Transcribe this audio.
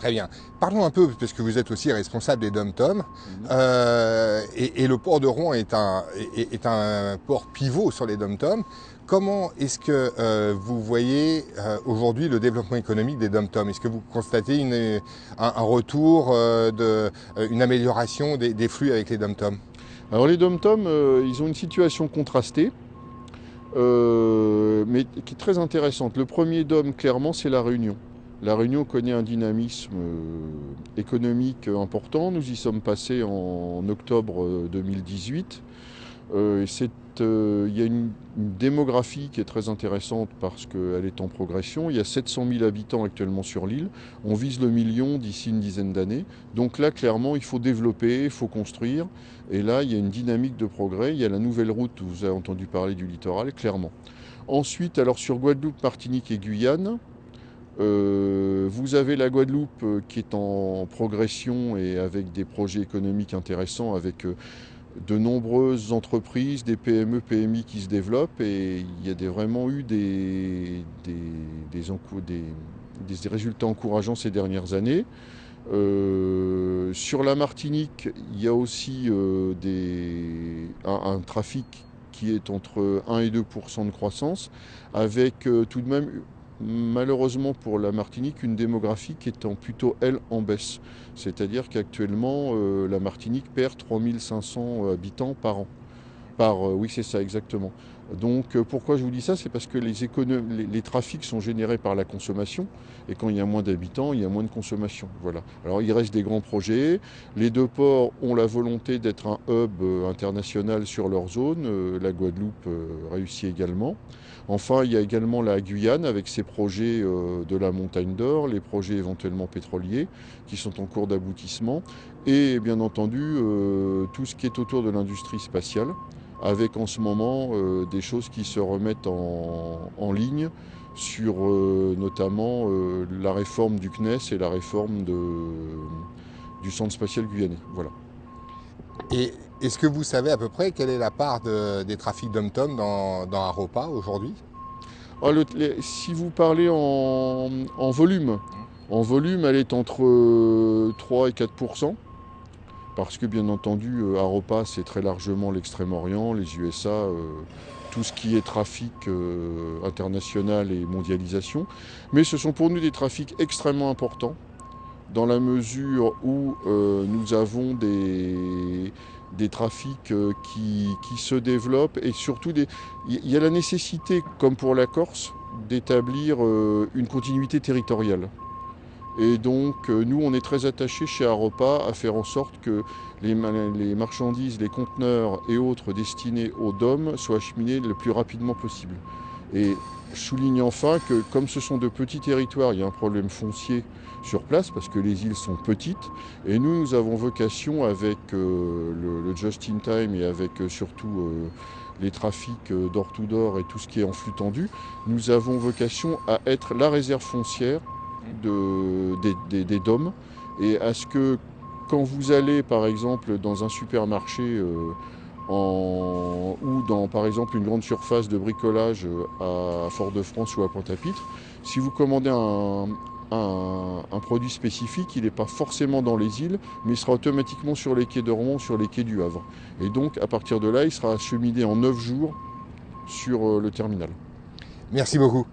Très bien. Parlons un peu, parce que vous êtes aussi responsable des DOM-TOM, et le port de Rouen est un port pivot sur les DOM-TOM. Comment est-ce que vous voyez aujourd'hui le développement économique des DOM-TOM? Est-ce que vous constatez un retour, une amélioration des flux avec les DOM-TOM? Alors les DOM-TOM, ils ont une situation contrastée, mais qui est très intéressante. Le premier DOM, clairement, c'est La Réunion. La Réunion connaît un dynamisme économique important. Nous y sommes passés en octobre 2018. Il y a une démographie qui est très intéressante parce qu'elle est en progression. Il y a 700 000 habitants actuellement sur l'île. On vise le million d'ici une dizaine d'années. Donc là, clairement, il faut développer, il faut construire. Et là, il y a une dynamique de progrès. Il y a la nouvelle route, vous avez entendu parler du littoral, clairement. Ensuite, alors sur Guadeloupe, Martinique et Guyane, vous avez la Guadeloupe qui est en progression et avec des projets économiques intéressants, avec de nombreuses entreprises, des PME, PMI qui se développent, et il y a vraiment eu des résultats encourageants ces dernières années. Sur la Martinique, il y a aussi un trafic qui est entre 1 et 2% de croissance, avec tout de même, malheureusement pour la Martinique, une démographie qui est plutôt, elle, en baisse. C'est-à-dire qu'actuellement, la Martinique perd 3500 habitants par an. Oui, c'est ça, exactement. Donc, pourquoi je vous dis ça? C'est parce que les trafics sont générés par la consommation. Et quand il y a moins d'habitants, il y a moins de consommation. Voilà. Alors, il reste des grands projets. Les deux ports ont la volonté d'être un hub international sur leur zone. La Guadeloupe réussit également. Enfin, il y a également la Guyane avec ses projets de la Montagne d'Or, les projets éventuellement pétroliers qui sont en cours d'aboutissement. Et bien entendu, tout ce qui est autour de l'industrie spatiale, avec en ce moment des choses qui se remettent en ligne sur notamment la réforme du CNES et la réforme du Centre spatial guyanais. Voilà. Et est-ce que vous savez à peu près quelle est la part des trafics DOM-TOM dans Aropa aujourd'hui? Ah, si vous parlez en volume, elle est entre 3 et 4%. Parce que bien entendu, Aropa, c'est très largement l'Extrême-Orient, les USA, tout ce qui est trafic international et mondialisation. Mais ce sont pour nous des trafics extrêmement importants, dans la mesure où nous avons des trafics qui se développent, et surtout il y a la nécessité, comme pour la Corse, d'établir une continuité territoriale. Et donc, nous, on est très attachés chez Aropa à faire en sorte que les marchandises, les conteneurs et autres destinés aux DOM soient acheminés le plus rapidement possible. Et je souligne enfin que, comme ce sont de petits territoires, il y a un problème foncier sur place parce que les îles sont petites. Et nous avons vocation, avec le just-in-time et avec surtout les trafics door-to-door et tout ce qui est en flux tendu, nous avons vocation à être la réserve foncière des DOM, et à ce que quand vous allez par exemple dans un supermarché ou dans par exemple une grande surface de bricolage à Fort-de-France ou à Pointe-à-Pitre, si vous commandez un produit spécifique, il n'est pas forcément dans les îles, mais il sera automatiquement sur les quais de Rouen, sur les quais du Havre. Et donc à partir de là, il sera acheminé en 9 jours sur le terminal. Merci beaucoup.